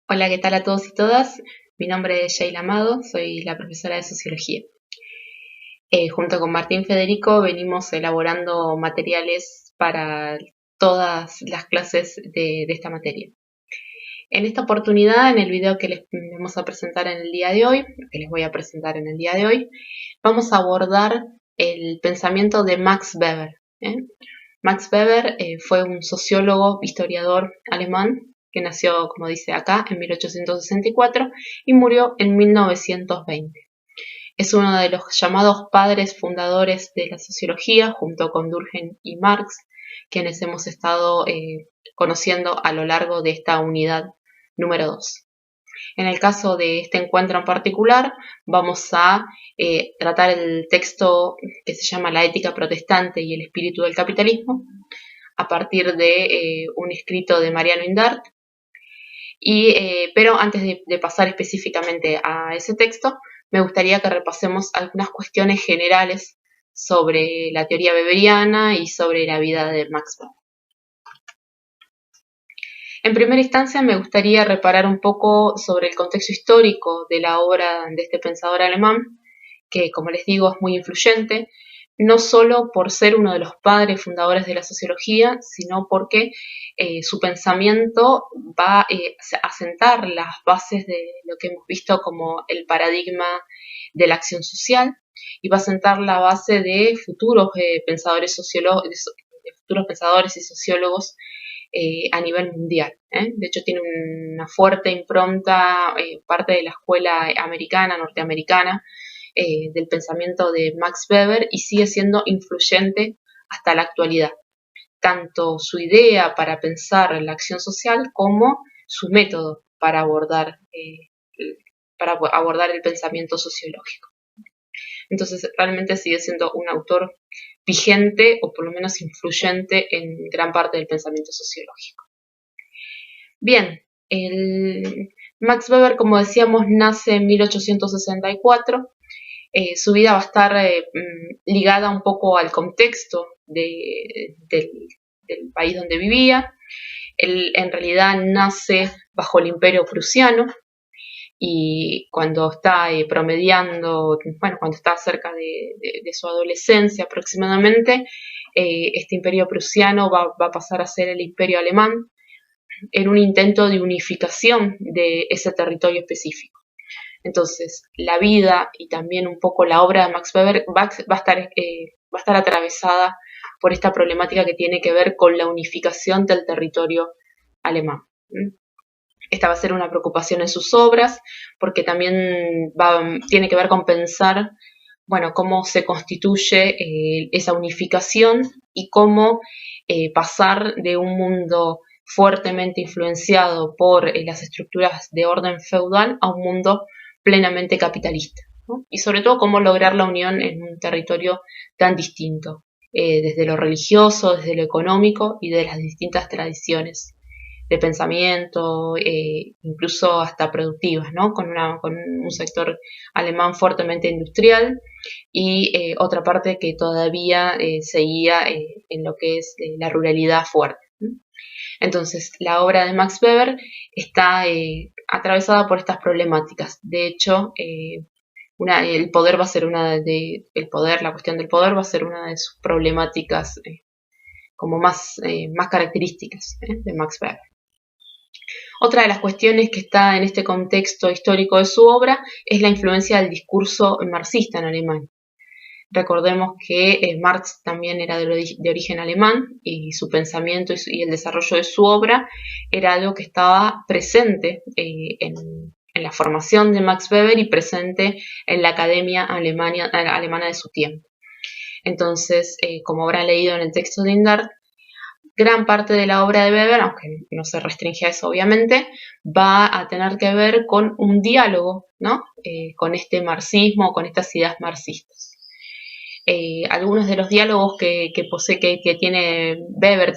Hola, ¿qué tal a todos y todas? Mi nombre es Sheila Amado, soy la profesora de Sociología. Junto con Martín Federico venimos elaborando materiales para todas las clases de esta materia. En esta oportunidad, en el video que les vamos a presentar en el día de hoy, que les voy a presentar en el día de hoy, vamos a abordar el pensamiento de Max Weber. Max Weber fue un sociólogo, historiador alemán que nació, como dice acá, en 1864 y murió en 1920. Es uno de los llamados padres fundadores de la sociología, junto con Durkheim y Marx, quienes hemos estado conociendo a lo largo de esta unidad número 2. En el caso de este encuentro en particular, vamos a tratar el texto que se llama La ética protestante y el espíritu del capitalismo, a partir de un escrito de Mariano Indart. Pero antes de pasar específicamente a ese texto, me gustaría que repasemos algunas cuestiones generales sobre la teoría weberiana y sobre la vida de Max Weber. En primera instancia, me gustaría reparar un poco sobre el contexto histórico de la obra de este pensador alemán, que, como les digo, es muy influyente, no solo por ser uno de los padres fundadores de la sociología, sino porque su pensamiento va a sentar las bases de lo que hemos visto como el paradigma de la acción social y va a sentar la base de futuros pensadores y sociólogos a nivel mundial. De hecho, tiene una fuerte impronta, parte de la escuela norteamericana, del pensamiento de Max Weber y sigue siendo influyente hasta la actualidad. Tanto su idea para pensar la acción social como su método para abordar el pensamiento sociológico. Entonces, realmente sigue siendo un autor vigente o por lo menos influyente en gran parte del pensamiento sociológico. Bien, Max Weber, como decíamos, nace en 1864. Su vida va a estar ligada un poco al contexto del país donde vivía. Él en realidad nace bajo el Imperio Prusiano y cuando está promediando, cuando está cerca de su adolescencia aproximadamente, este Imperio Prusiano va a pasar a ser el Imperio Alemán en un intento de unificación de ese territorio específico. Entonces, la vida y también un poco la obra de Max Weber va a estar atravesada por esta problemática que tiene que ver con la unificación del territorio alemán. Esta va a ser una preocupación en sus obras, porque también tiene que ver con pensar, cómo se constituye esa unificación y cómo pasar de un mundo fuertemente influenciado por las estructuras de orden feudal a un mundo plenamente capitalista, ¿no? Y sobre todo cómo lograr la unión en un territorio tan distinto, desde lo religioso, desde lo económico y de las distintas tradiciones de pensamiento, incluso hasta productivas, ¿no? Con un sector alemán fuertemente industrial y otra parte que todavía seguía en lo que es la ruralidad fuerte. Entonces, la obra de Max Weber está atravesada por estas problemáticas. De hecho, la cuestión del poder va a ser una de sus problemáticas como más características de Max Weber. Otra de las cuestiones que está en este contexto histórico de su obra es la influencia del discurso marxista en Alemania. Recordemos que Marx también era de origen alemán y su pensamiento y el desarrollo de su obra era algo que estaba presente en la formación de Max Weber y presente en la academia alemana de su tiempo. Entonces, como habrán leído en el texto de Indart, gran parte de la obra de Weber, aunque no se restringe a eso obviamente, va a tener que ver con un diálogo, ¿no? Con este marxismo, con estas ideas marxistas. Algunos de los diálogos que tiene Weber,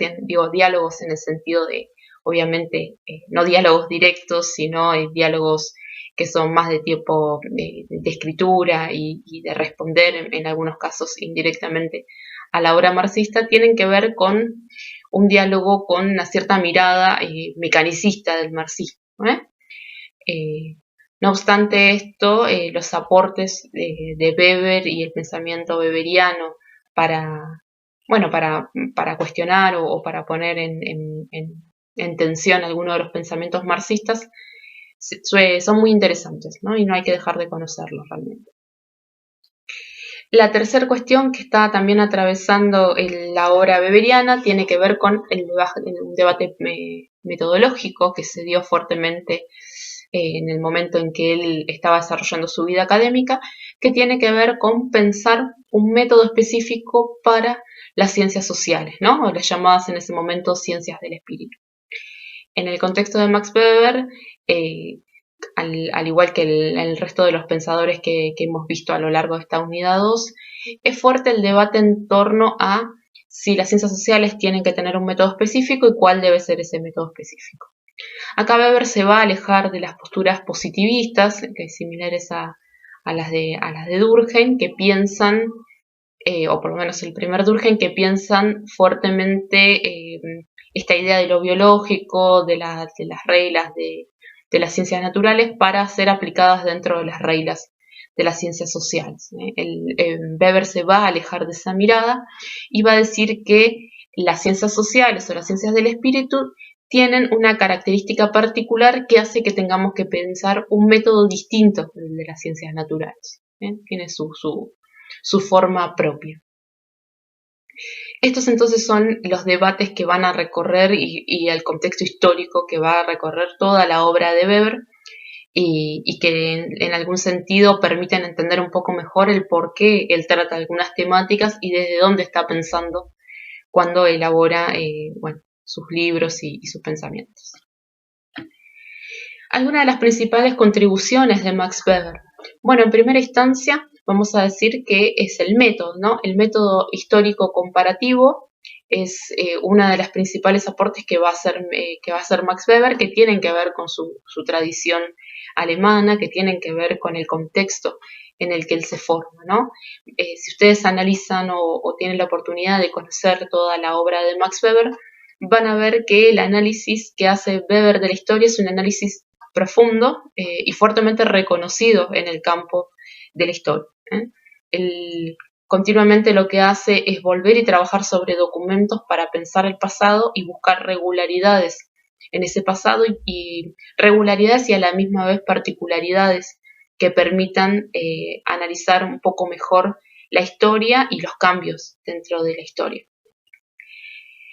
diálogos en el sentido de, obviamente, no diálogos directos, sino diálogos que son más de tipo de escritura y de responder en algunos casos indirectamente a la obra marxista, tienen que ver con un diálogo con una cierta mirada mecanicista del marxismo, No obstante esto, los aportes de Weber y el pensamiento weberiano para cuestionar o para poner en tensión algunos de los pensamientos marxistas son muy interesantes, ¿no? Y no hay que dejar de conocerlos realmente. La tercera cuestión que está también atravesando la obra weberiana tiene que ver con un debate metodológico que se dio fuertemente en el momento en que él estaba desarrollando su vida académica, que tiene que ver con pensar un método específico para las ciencias sociales, ¿no? O las llamadas en ese momento ciencias del espíritu. En el contexto de Max Weber, al igual que el resto de los pensadores que hemos visto a lo largo de esta unidad 2, es fuerte el debate en torno a si las ciencias sociales tienen que tener un método específico y cuál debe ser ese método específico. Acá Weber se va a alejar de las posturas positivistas, que similares a las de Durkheim, que piensan, o por lo menos el primer Durkheim, que piensan fuertemente esta idea de lo biológico, de las reglas de las ciencias naturales para ser aplicadas dentro de las reglas de las ciencias sociales. Weber se va a alejar de esa mirada y va a decir que las ciencias sociales o las ciencias del espíritu tienen una característica particular que hace que tengamos que pensar un método distinto del de las ciencias naturales. Tiene su forma propia. Estos entonces son los debates que van a recorrer y el contexto histórico que va a recorrer toda la obra de Weber y que en algún sentido permiten entender un poco mejor el por qué él trata algunas temáticas y desde dónde está pensando cuando elabora sus libros y sus pensamientos. Algunas de las principales contribuciones de Max Weber. Bueno, en primera instancia vamos a decir que es el método, ¿no? El método histórico comparativo es una de las principales aportes que va a hacer Max Weber, que tienen que ver con su tradición alemana, que tienen que ver con el contexto en el que él se forma, ¿no? Si ustedes analizan o tienen la oportunidad de conocer toda la obra de Max Weber, van a ver que el análisis que hace Weber de la historia es un análisis profundo y fuertemente reconocido en el campo de la historia. Él continuamente lo que hace es volver y trabajar sobre documentos para pensar el pasado y buscar regularidades en ese pasado y regularidades y a la misma vez particularidades que permitan analizar un poco mejor la historia y los cambios dentro de la historia.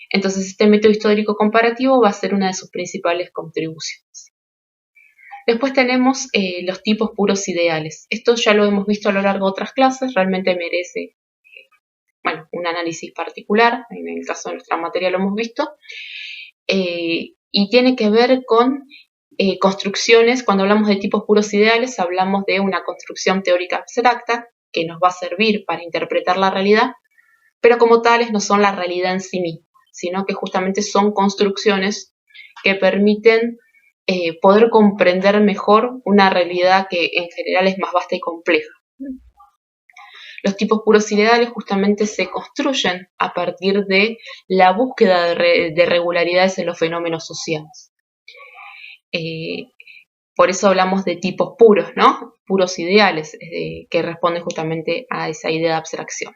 Entonces, este método histórico comparativo va a ser una de sus principales contribuciones. Después tenemos los tipos puros ideales. Esto ya lo hemos visto a lo largo de otras clases, realmente merece un análisis particular, en el caso de nuestra materia lo hemos visto, y tiene que ver con construcciones. Cuando hablamos de tipos puros ideales, hablamos de una construcción teórica abstracta que nos va a servir para interpretar la realidad, pero como tales no son la realidad en sí misma, sino que justamente son construcciones que permiten poder comprender mejor una realidad que en general es más vasta y compleja. Los tipos puros ideales justamente se construyen a partir de la búsqueda de regularidades en los fenómenos sociales. Por eso hablamos de tipos puros, ¿no? Puros ideales, que responden justamente a esa idea de abstracción.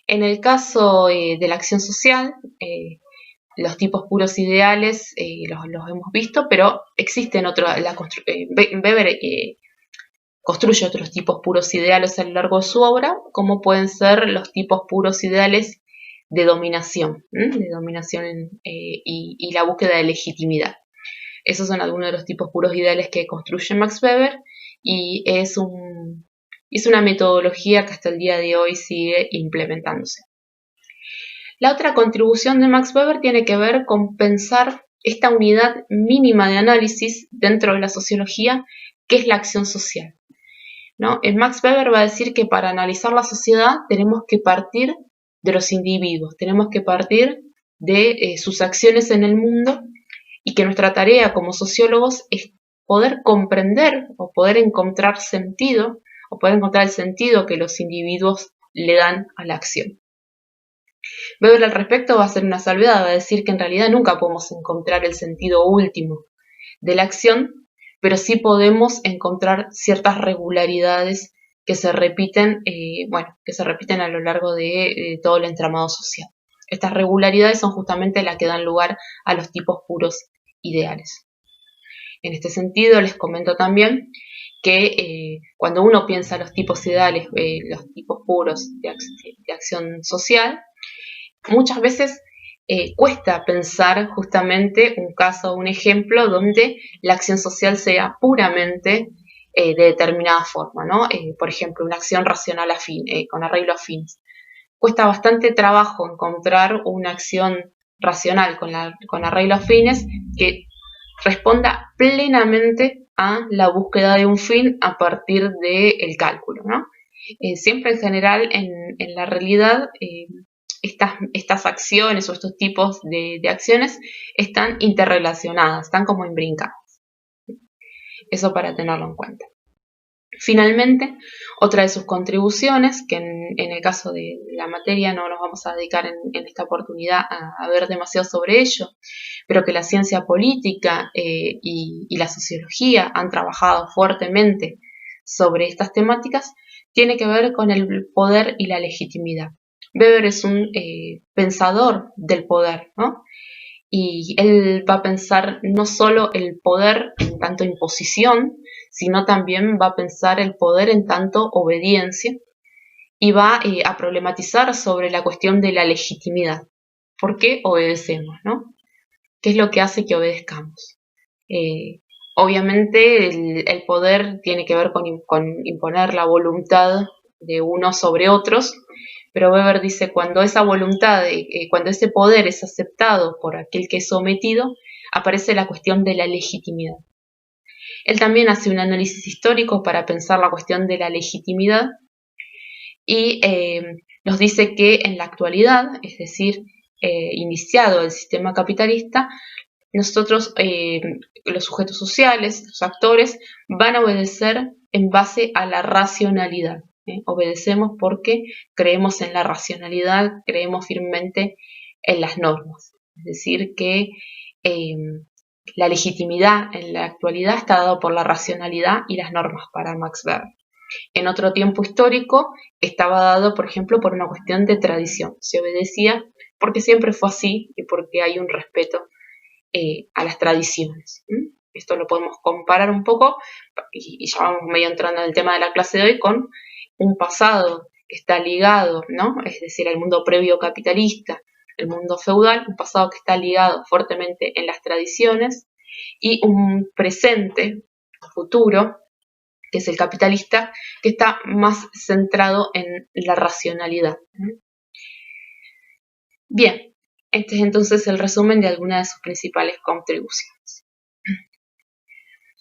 En el caso de la acción social, los tipos puros ideales los hemos visto, pero existen otros. Weber construye otros tipos puros ideales a lo largo de su obra, como pueden ser los tipos puros ideales de dominación, y la búsqueda de legitimidad. Esos son algunos de los tipos puros ideales que construye Max Weber y es una metodología que hasta el día de hoy sigue implementándose. La otra contribución de Max Weber tiene que ver con pensar esta unidad mínima de análisis dentro de la sociología, que es la acción social, ¿no? Max Weber va a decir que para analizar la sociedad tenemos que partir de los individuos, tenemos que partir de sus acciones en el mundo y que nuestra tarea como sociólogos es poder comprender o poder encontrar sentido o poder encontrar el sentido que los individuos le dan a la acción. Weber al respecto va a hacer una salvedad, va a decir que en realidad nunca podemos encontrar el sentido último de la acción, pero sí podemos encontrar ciertas regularidades que se repiten, que se repiten a lo largo de todo el entramado social. Estas regularidades son justamente las que dan lugar a los tipos puros ideales. En este sentido, les comento también que cuando uno piensa los tipos ideales, los tipos puros de acción social, muchas veces cuesta pensar justamente un caso, un ejemplo donde la acción social sea puramente de determinada forma, ¿no? Por ejemplo, una acción racional afín, con arreglo a fines. Cuesta bastante trabajo encontrar una acción racional con arreglo a fines que responda plenamente a la búsqueda de un fin a partir del cálculo, ¿no? Siempre en general en la realidad estas acciones o estos tipos de acciones están interrelacionadas, están como imbrincadas. Eso para tenerlo en cuenta. Finalmente, otra de sus contribuciones, que en el caso de la materia no nos vamos a dedicar en esta oportunidad a ver demasiado sobre ello, pero que la ciencia política y la sociología han trabajado fuertemente sobre estas temáticas, tiene que ver con el poder y la legitimidad. Weber es un pensador del poder, ¿no? Y él va a pensar no solo el poder en tanto imposición, sino también va a pensar el poder en tanto obediencia y va a problematizar sobre la cuestión de la legitimidad. ¿Por qué obedecemos, no? ¿Qué es lo que hace que obedezcamos? Obviamente el poder tiene que ver con imponer la voluntad de unos sobre otros, pero Weber dice cuando esa voluntad, cuando ese poder es aceptado por aquel que es sometido, aparece la cuestión de la legitimidad. Él también hace un análisis histórico para pensar la cuestión de la legitimidad y nos dice que en la actualidad, es decir, iniciado el sistema capitalista, nosotros, los sujetos sociales, los actores, van a obedecer en base a la racionalidad. Obedecemos porque creemos en la racionalidad, creemos firmemente en las normas. Es decir, que la legitimidad en la actualidad está dada por la racionalidad y las normas para Max Weber. En otro tiempo histórico estaba dado, por ejemplo, por una cuestión de tradición. Se obedecía porque siempre fue así y porque hay un respeto a las tradiciones. Esto lo podemos comparar un poco, y ya vamos medio entrando en el tema de la clase de hoy, con un pasado que está ligado, ¿no? Es decir, el mundo previo capitalista, el mundo feudal, un pasado que está ligado fuertemente en las tradiciones, y un presente, futuro, que es el capitalista, que está más centrado en la racionalidad. Bien, este es entonces el resumen de algunas de sus principales contribuciones.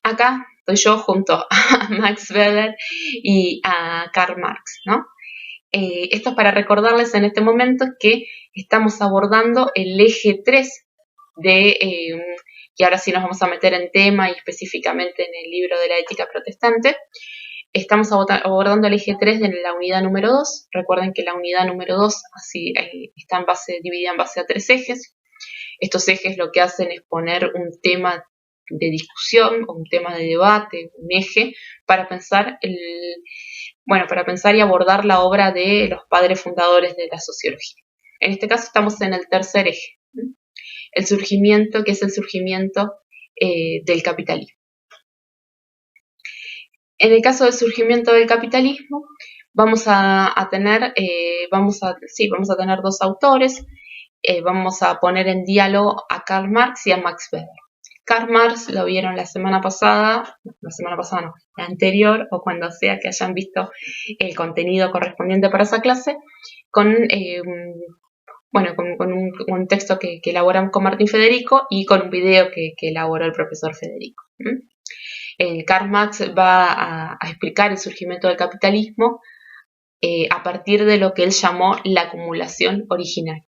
Acá estoy yo junto a Max Weber y a Karl Marx, ¿no? Esto es para recordarles en este momento que estamos abordando el eje 3 y ahora sí nos vamos a meter en tema y específicamente en el libro de la ética protestante. Estamos abordando el eje 3 de la unidad número 2. Recuerden que la unidad número 2 así, está dividida en base a 3 ejes. Estos ejes lo que hacen es poner un tema de discusión o un tema de debate, un eje, para pensar y abordar la obra de los padres fundadores de la sociología. En este caso estamos en el tercer eje, el surgimiento, que es el surgimiento del capitalismo. En el caso del surgimiento del capitalismo, vamos a tener dos autores. Vamos a poner en diálogo a Karl Marx y a Max Weber. Karl Marx lo vieron la anterior, o cuando sea que hayan visto el contenido correspondiente para esa clase, con un texto que elaboran con Martín Federico y con un video que elaboró el profesor Federico. Karl Marx va a explicar el surgimiento del capitalismo a partir de lo que él llamó la acumulación originaria.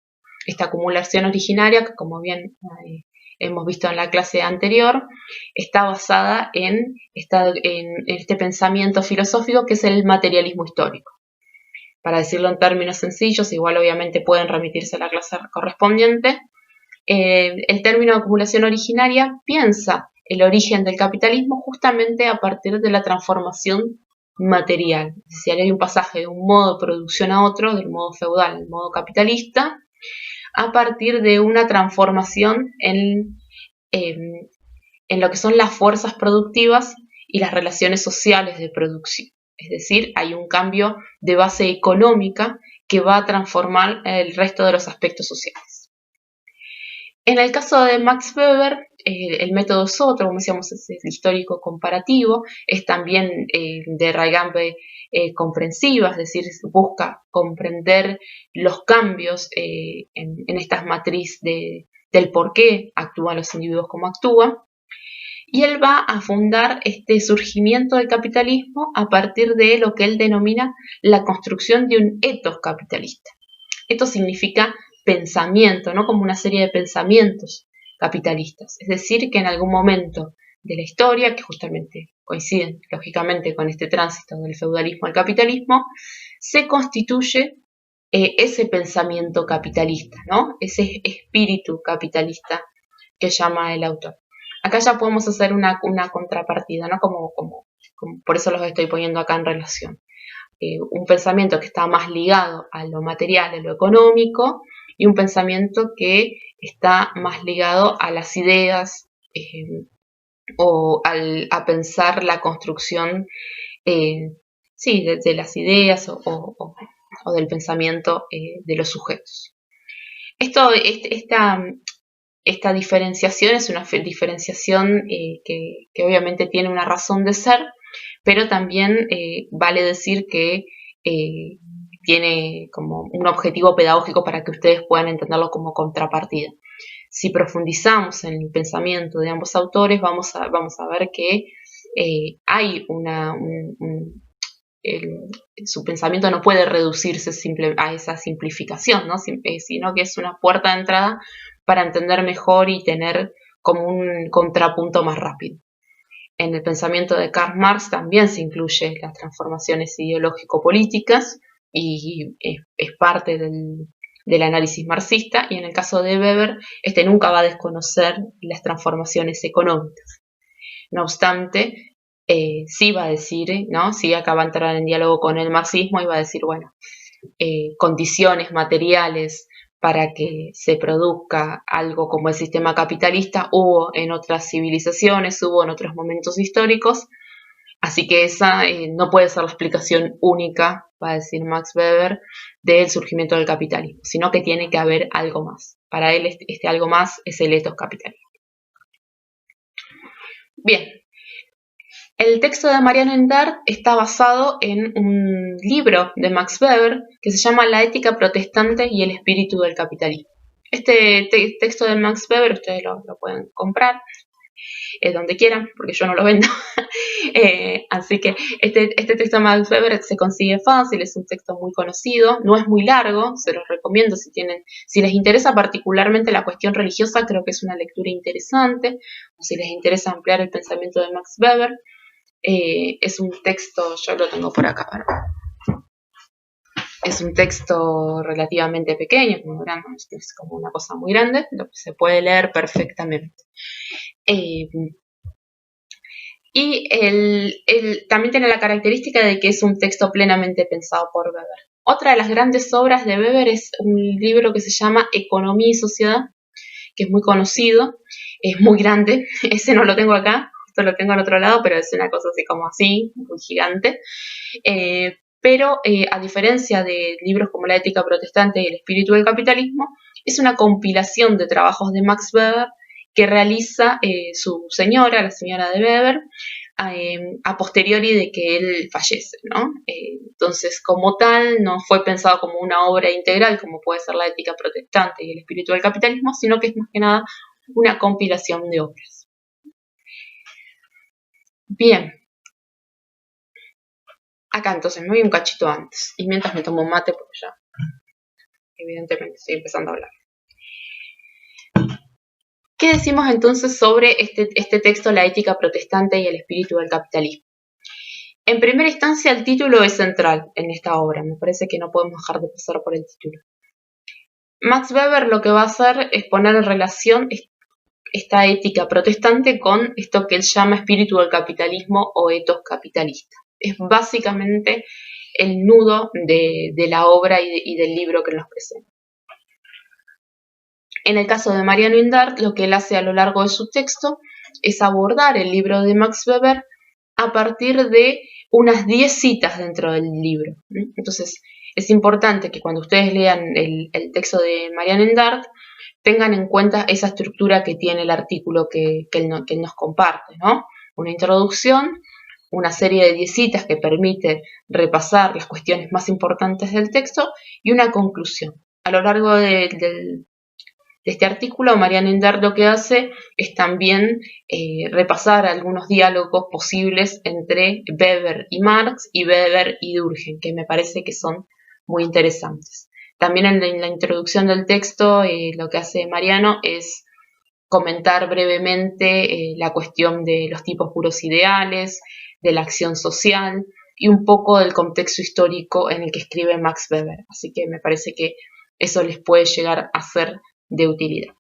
Esta acumulación originaria, que como bien hemos visto en la clase anterior, está basada en este pensamiento filosófico que es el materialismo histórico. Para decirlo en términos sencillos, igual obviamente pueden remitirse a la clase correspondiente, el término acumulación originaria piensa el origen del capitalismo justamente a partir de la transformación material. Es decir, hay un pasaje de un modo de producción a otro, del modo feudal al modo capitalista, a partir de una transformación en lo que son las fuerzas productivas y las relaciones sociales de producción. Es decir, hay un cambio de base económica que va a transformar el resto de los aspectos sociales. En el caso de Max Weber, el método es otro, como decíamos, es el histórico comparativo, es también de raigambre comprensiva, es decir, busca comprender los cambios en estas matrices del por qué actúan los individuos como actúan. Y él va a fundar este surgimiento del capitalismo a partir de lo que él denomina la construcción de un ethos capitalista. Esto significa pensamiento, ¿no? Como una serie de pensamientos capitalistas. Es decir, que en algún momento de la historia, que justamente coinciden lógicamente con este tránsito del feudalismo al capitalismo, se constituye ese pensamiento capitalista, ¿no? Ese espíritu capitalista que llama el autor. Acá ya podemos hacer una contrapartida, ¿no? Como por eso los estoy poniendo acá en relación. Un pensamiento que está más ligado a lo material, a lo económico, y un pensamiento que está más ligado a las ideas o a pensar la construcción de las ideas o del pensamiento de los sujetos. Esta diferenciación es una diferenciación que obviamente tiene una razón de ser, pero también vale decir que tiene como un objetivo pedagógico para que ustedes puedan entenderlo como contrapartida. Si profundizamos en el pensamiento de ambos autores, vamos a ver que hay su pensamiento no puede reducirse a esa simplificación, ¿no? Sino que es una puerta de entrada para entender mejor y tener como un contrapunto más rápido. En el pensamiento de Karl Marx también se incluyen las transformaciones ideológico-políticas y es parte del análisis marxista, y en el caso de Weber, nunca va a desconocer las transformaciones económicas. No obstante, sí va a decir, ¿no? Sí acá va a entrar en diálogo con el marxismo y va a decir, bueno, condiciones materiales para que se produzca algo como el sistema capitalista hubo en otras civilizaciones, hubo en otros momentos históricos, así que esa no puede ser la explicación única, va a decir Max Weber, del surgimiento del capitalismo, sino que tiene que haber algo más. Para él este algo más es el ethos capitalista. Bien, el texto de Mariano Endart está basado en un libro de Max Weber que se llama La ética protestante y el espíritu del capitalismo. Este texto de Max Weber ustedes lo pueden comprar donde quieran, porque yo no lo vendo. Así que este texto de Max Weber se consigue fácil, es un texto muy conocido, no es muy largo, se los recomiendo si les interesa particularmente la cuestión religiosa, creo que es una lectura interesante, o si les interesa ampliar el pensamiento de Max Weber. Es un texto, yo lo tengo por acá, ¿verdad? Es un texto relativamente pequeño, es como una cosa muy grande, lo que se puede leer perfectamente. Y también tiene la característica de que es un texto plenamente pensado por Weber. Otra de las grandes obras de Weber es un libro que se llama Economía y Sociedad, que es muy conocido, es muy grande, ese no lo tengo acá, esto lo tengo al otro lado, pero es una cosa así, muy gigante. Pero a diferencia de libros como La ética protestante y el espíritu del capitalismo, es una compilación de trabajos de Max Weber que realiza su señora, la señora de Weber, a posteriori de que él fallece, ¿no? Entonces, como tal, no fue pensado como una obra integral, como puede ser La ética protestante y el espíritu del capitalismo, sino que es más que nada una compilación de obras. Bien. Acá entonces me voy un cachito antes, y mientras me tomo un mate, porque ya evidentemente estoy empezando a hablar. ¿Qué decimos entonces sobre este texto, La ética protestante y el espíritu del capitalismo? En primera instancia, el título es central en esta obra, me parece que no podemos dejar de pasar por el título. Max Weber lo que va a hacer es poner en relación esta ética protestante con esto que él llama espíritu del capitalismo o ethos capitalista. Es básicamente el nudo de la obra y del libro que nos presenta. En el caso de Mariano Indart, lo que él hace a lo largo de su texto es abordar el libro de Max Weber a partir de unas 10 citas dentro del libro. Entonces, es importante que cuando ustedes lean el texto de Mariano Indart, tengan en cuenta esa estructura que tiene el artículo que él nos comparte, ¿no? Una introducción, una serie de 10 citas que permite repasar las cuestiones más importantes del texto y una conclusión. A lo largo de este artículo, Mariano Indart lo que hace es también repasar algunos diálogos posibles entre Weber y Marx y Weber y Durkheim, que me parece que son muy interesantes. También en la introducción del texto lo que hace Mariano es comentar brevemente la cuestión de los tipos puros ideales, de la acción social y un poco del contexto histórico en el que escribe Max Weber. Así que me parece que eso les puede llegar a ser de utilidad.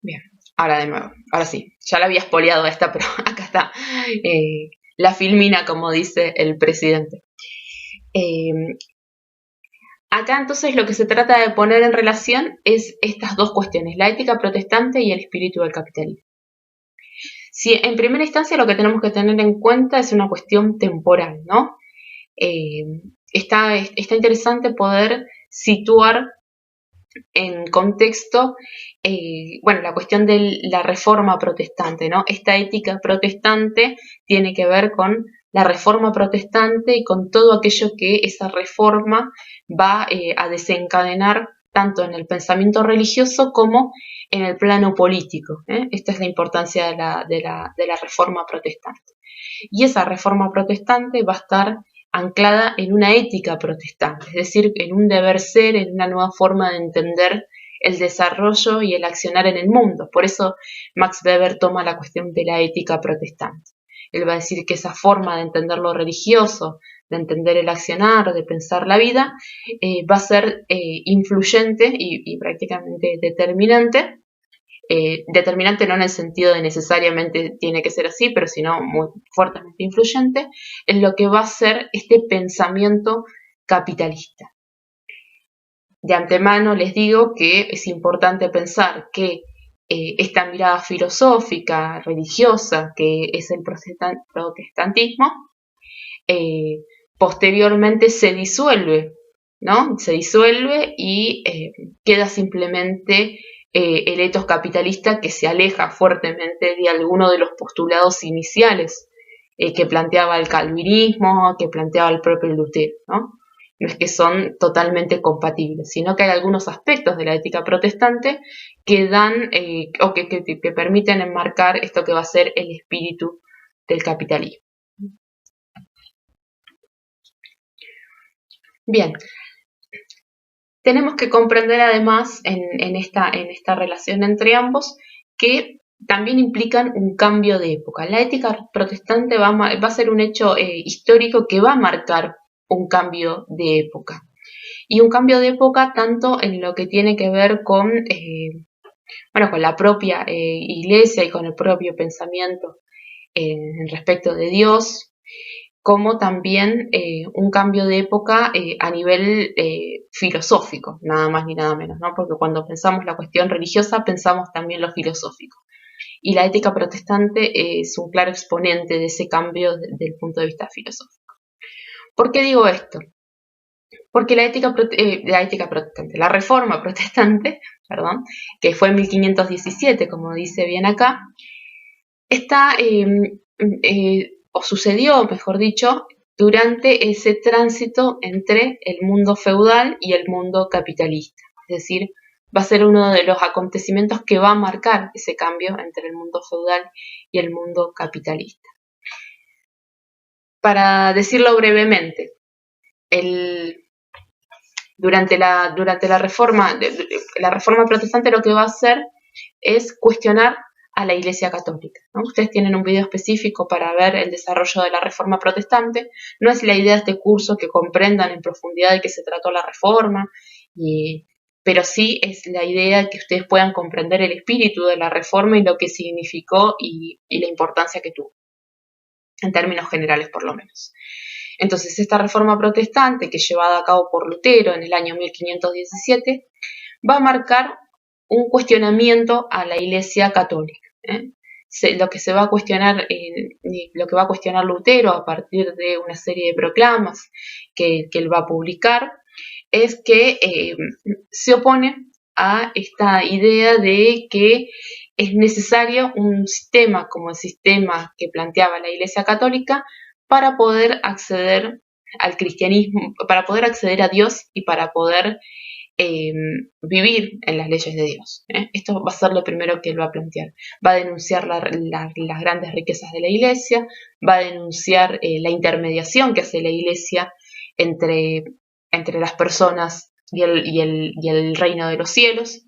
Bien, ahora de nuevo, ahora sí, ya la había espoleado esta, pero acá está la filmina, como dice el presidente. Acá entonces lo que se trata de poner en relación es estas dos cuestiones, la ética protestante y el espíritu del capitalismo. Si en primera instancia lo que tenemos que tener en cuenta es una cuestión temporal, ¿no? Está interesante poder situar en contexto, la cuestión de la reforma protestante, ¿no? Esta ética protestante tiene que ver con la reforma protestante y con todo aquello que esa reforma va a desencadenar tanto en el pensamiento religioso como en el plano político. Esta es la importancia de la reforma protestante. Y esa reforma protestante va a estar anclada en una ética protestante, es decir, en un deber ser, en una nueva forma de entender el desarrollo y el accionar en el mundo. Por eso Max Weber toma la cuestión de la ética protestante. Él va a decir que esa forma de entender lo religioso, de entender el accionar, de pensar la vida, va a ser influyente y prácticamente determinante. Determinante no en el sentido de necesariamente tiene que ser así, pero sino muy fuertemente influyente en lo que va a ser este pensamiento capitalista. De antemano les digo que es importante pensar que esta mirada filosófica, religiosa, que es el protestantismo, posteriormente se disuelve, ¿no? Se disuelve y queda simplemente el ethos capitalista, que se aleja fuertemente de alguno de los postulados iniciales que planteaba el calvinismo, que planteaba el propio Lutero, ¿no? No es que son totalmente compatibles, sino que hay algunos aspectos de la ética protestante que dan o que permiten enmarcar esto que va a ser el espíritu del capitalismo. Bien, tenemos que comprender además en esta relación entre ambos que también implican un cambio de época. La ética protestante va a ser un hecho histórico que va a marcar un cambio de época. Y un cambio de época tanto en lo que tiene que ver con la propia iglesia y con el propio pensamiento en respecto de Dios, como también un cambio de época a nivel filosófico, nada más ni nada menos, ¿no? Porque cuando pensamos la cuestión religiosa pensamos también lo filosófico. Y la ética protestante es un claro exponente de ese cambio desde el punto de vista filosófico. ¿Por qué digo esto? Porque la reforma protestante, que fue en 1517, como dice bien acá, está, o sucedió, mejor dicho, durante ese tránsito entre el mundo feudal y el mundo capitalista. Es decir, va a ser uno de los acontecimientos que va a marcar ese cambio entre el mundo feudal y el mundo capitalista. Para decirlo brevemente, durante la reforma protestante lo que va a hacer es cuestionar a la Iglesia Católica, ¿no? Ustedes tienen un video específico para ver el desarrollo de la Reforma Protestante. No es la idea de este curso que comprendan en profundidad de qué se trató la Reforma y pero sí es la idea de que ustedes puedan comprender el espíritu de la reforma y lo que significó y la importancia que tuvo, en términos generales por lo menos. Entonces, esta reforma protestante, que es llevada a cabo por Lutero en el año 1517, va a marcar un cuestionamiento a la Iglesia católica. Lo que va a cuestionar Lutero a partir de una serie de proclamas que él va a publicar es que se opone a esta idea de que es necesario un sistema como el sistema que planteaba la Iglesia Católica para poder acceder al cristianismo, para poder acceder a Dios y para poder vivir en las leyes de Dios. Esto va a ser lo primero que él va a plantear. Va a denunciar las grandes riquezas de la Iglesia, va a denunciar la intermediación que hace la Iglesia entre las personas y el reino de los cielos,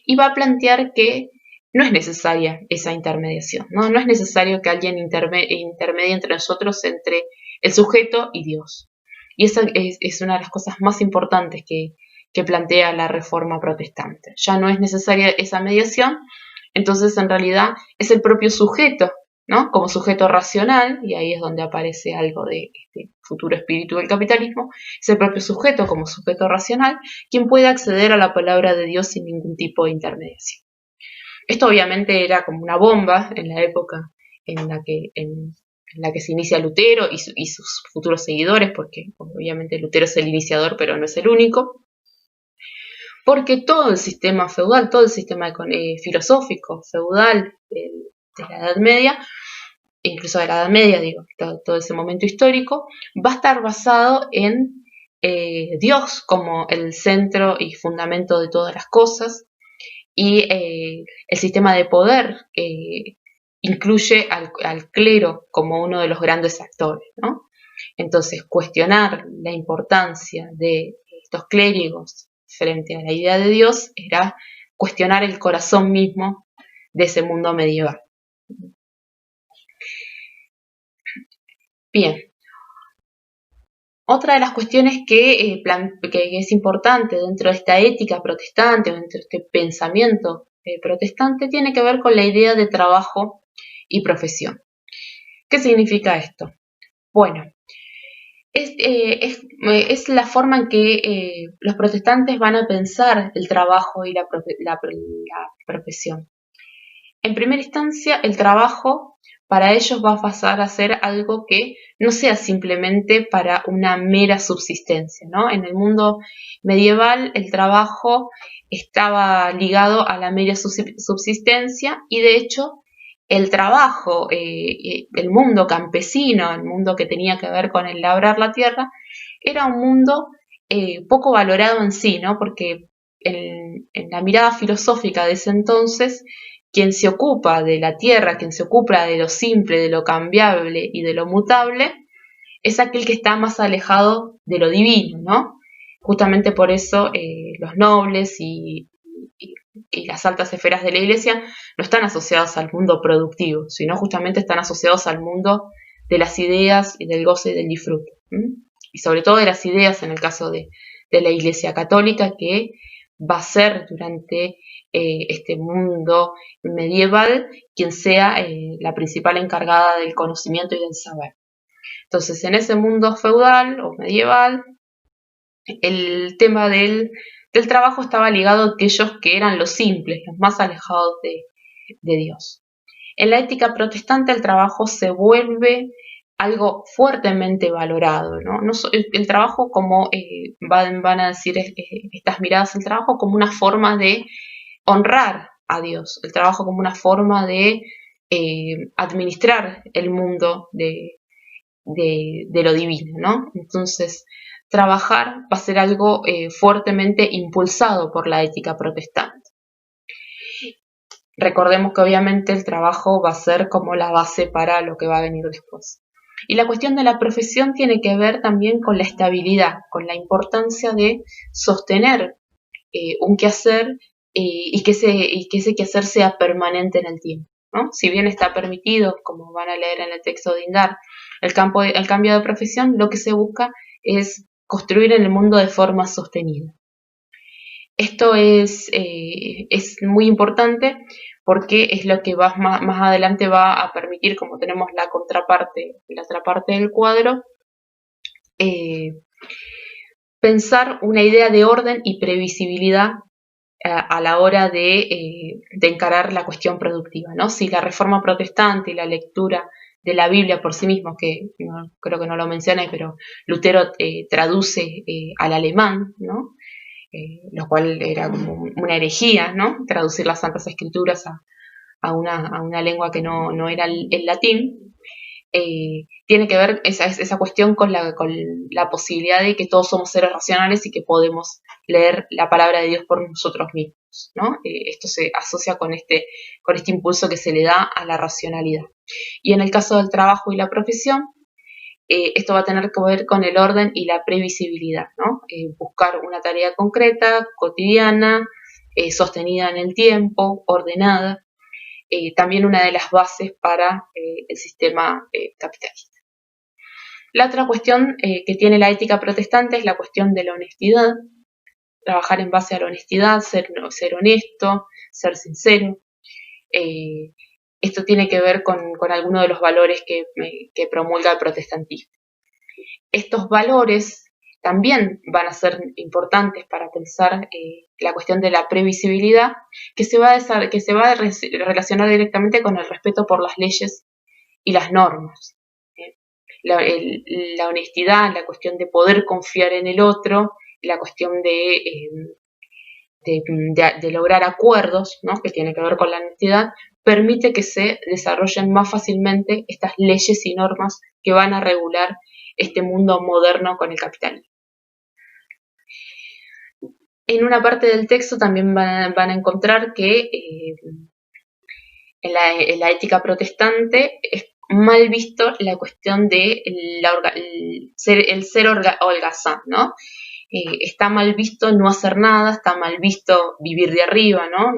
y va a plantear que no es necesaria esa intermediación, no es necesario que alguien intermedie entre nosotros, entre el sujeto y Dios. Y esa es una de las cosas más importantes que plantea la Reforma Protestante. Ya no es necesaria esa mediación, entonces en realidad es el propio sujeto, ¿no? Como sujeto racional, y ahí es donde aparece algo de este futuro espíritu del capitalismo, es el propio sujeto como sujeto racional quien puede acceder a la palabra de Dios sin ningún tipo de intermediación. Esto obviamente era como una bomba en la época en la que se inicia Lutero y sus futuros seguidores, porque obviamente Lutero es el iniciador, pero no es el único, porque todo el sistema feudal, todo el sistema filosófico feudal de la Edad Media, incluso de la Edad Media, digo, todo ese momento histórico, va a estar basado en Dios como el centro y fundamento de todas las cosas, y el sistema de poder incluye al clero como uno de los grandes actores, ¿no? Entonces, cuestionar la importancia de estos clérigos frente a la idea de Dios era cuestionar el corazón mismo de ese mundo medieval. Bien. Otra de las cuestiones que es importante dentro de esta ética protestante, o dentro de este pensamiento protestante, tiene que ver con la idea de trabajo y profesión. ¿Qué significa esto? Bueno, es la forma en que los protestantes van a pensar el trabajo y la profesión. En primera instancia, el trabajo para ellos va a pasar a ser algo que no sea simplemente para una mera subsistencia, ¿no? En el mundo medieval el trabajo estaba ligado a la mera subsistencia, y de hecho el trabajo, el mundo campesino, el mundo que tenía que ver con el labrar la tierra, era un mundo poco valorado en sí, ¿no? Porque en la mirada filosófica de ese entonces, quien se ocupa de la tierra, quien se ocupa de lo simple, de lo cambiable y de lo mutable, es aquel que está más alejado de lo divino, ¿no? Justamente por eso los nobles y las altas esferas de la Iglesia no están asociados al mundo productivo, sino justamente están asociados al mundo de las ideas y del goce y del disfrute. Y sobre todo de las ideas en el caso de la Iglesia Católica, que va a ser durante este mundo medieval quien sea la principal encargada del conocimiento y del saber. Entonces, en ese mundo feudal o medieval, el tema del trabajo estaba ligado a aquellos que eran los simples, los más alejados de Dios. En la ética protestante el trabajo se vuelve algo fuertemente valorado, ¿no? El trabajo como, van a decir estas miradas, el trabajo como una forma de honrar a Dios, el trabajo como una forma de administrar el mundo de lo divino, ¿no? Entonces, trabajar va a ser algo fuertemente impulsado por la ética protestante. Recordemos que obviamente el trabajo va a ser como la base para lo que va a venir después. Y la cuestión de la profesión tiene que ver también con la estabilidad, con la importancia de sostener un quehacer y que ese quehacer sea permanente en el tiempo, ¿no? Si bien está permitido, como van a leer en el texto de Indar, el cambio de profesión, lo que se busca es construir en el mundo de forma sostenida. Esto es muy importante porque es lo que más adelante va a permitir, como tenemos la contraparte, la otra parte del cuadro, pensar una idea de orden y previsibilidad a la hora de encarar la cuestión productiva, ¿no? Si la reforma protestante y la lectura de la Biblia por sí mismo, que creo que no lo mencioné, pero Lutero traduce al alemán, ¿no? Lo cual era como una herejía, ¿no? Traducir las Santas Escrituras a una lengua que no era el latín. Tiene que ver esa cuestión con la posibilidad de que todos somos seres racionales y que podemos leer la palabra de Dios por nosotros mismos, ¿no? Esto se asocia con este impulso que se le da a la racionalidad. Y en el caso del trabajo y la profesión, esto va a tener que ver con el orden y la previsibilidad, ¿no? Buscar una tarea concreta, cotidiana, sostenida en el tiempo, ordenada, también una de las bases para el sistema capitalista. La otra cuestión que tiene la ética protestante es la cuestión de la honestidad, trabajar en base a la honestidad, ser honesto, ser sincero. Esto tiene que ver con algunos de los valores que promulga el protestantismo. Estos valores también van a ser importantes para pensar la cuestión de la previsibilidad, que se va a relacionar directamente con el respeto por las leyes y las normas. La honestidad, la cuestión de poder confiar en el otro, la cuestión de lograr acuerdos, ¿no? Que tiene que ver con la honestidad, permite que se desarrollen más fácilmente estas leyes y normas que van a regular este mundo moderno con el capitalismo. En una parte del texto también van a encontrar que en la ética protestante es mal visto la cuestión de el ser holgazán, ¿no? Está mal visto no hacer nada, está mal visto vivir de arriba, ¿no?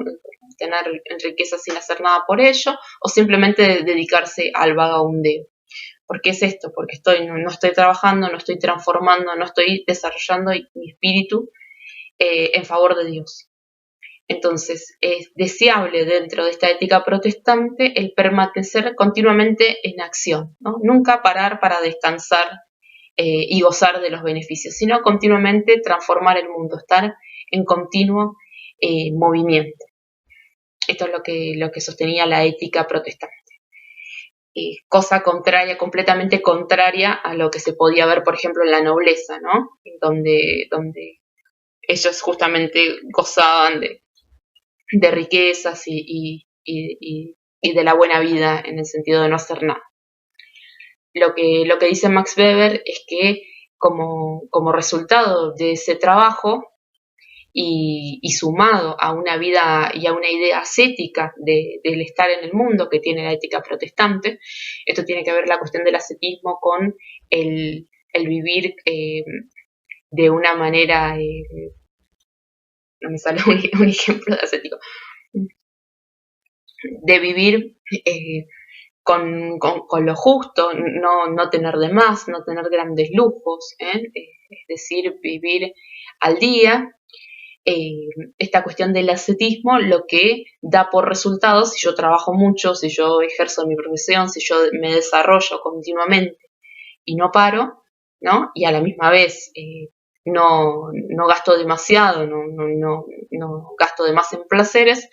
Tener riqueza sin hacer nada por ello, o simplemente dedicarse al vagabundeo. ¿Por qué es esto? Porque no estoy trabajando, no estoy transformando, no estoy desarrollando mi espíritu en favor de Dios. Entonces, es deseable dentro de esta ética protestante el permanecer continuamente en acción, ¿no? Nunca parar para descansar y gozar de los beneficios, sino continuamente transformar el mundo, estar en continuo movimiento. Esto es lo que sostenía la ética protestante. Cosa contraria, completamente contraria a lo que se podía ver, por ejemplo, en la nobleza, ¿no? Donde ellos justamente gozaban de riquezas y de la buena vida en el sentido de no hacer nada. Lo que dice Max Weber es que como resultado de ese trabajo y sumado a una vida y a una idea ascética del estar en el mundo que tiene la ética protestante, esto tiene que ver la cuestión del ascetismo con el vivir de una manera, no me sale un ejemplo de ascético, de vivir con lo justo, no tener de más, no tener grandes lujos, es decir, vivir al día. Esta cuestión del ascetismo lo que da por resultado, si yo trabajo mucho, si yo ejerzo mi profesión, si yo me desarrollo continuamente y no paro, ¿no? Y a la misma vez no gasto demasiado, no gasto de más en placeres,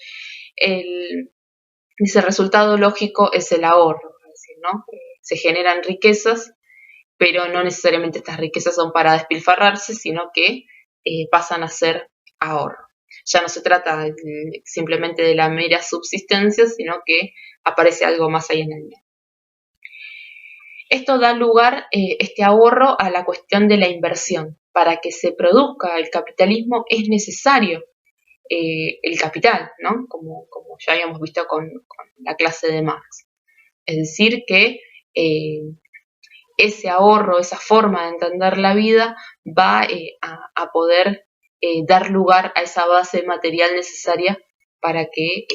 ese resultado lógico es el ahorro, es decir, ¿no? Se generan riquezas, pero no necesariamente estas riquezas son para despilfarrarse, sino que pasan a ser ahorro. Ya no se trata simplemente de la mera subsistencia, sino que aparece algo más ahí en el medio. Esto da lugar, este ahorro, a la cuestión de la inversión. Para que se produzca el capitalismo es necesario el capital, ¿no? Como ya habíamos visto con la clase de Marx. Es decir, que ese ahorro, esa forma de entender la vida va a poder dar lugar a esa base material necesaria para que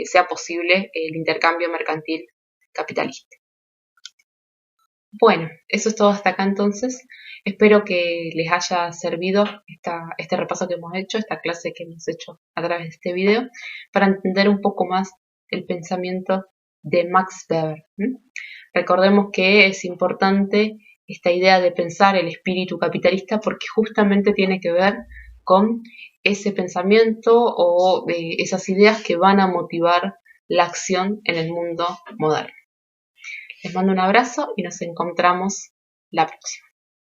sea posible el intercambio mercantil capitalista. Bueno, eso es todo hasta acá entonces. Espero que les haya servido este repaso que hemos hecho, esta clase que hemos hecho a través de este video, para entender un poco más el pensamiento de Max Weber. Recordemos que es importante esta idea de pensar el espíritu capitalista porque justamente tiene que ver con ese pensamiento o esas ideas que van a motivar la acción en el mundo moderno. Les mando un abrazo y nos encontramos la próxima.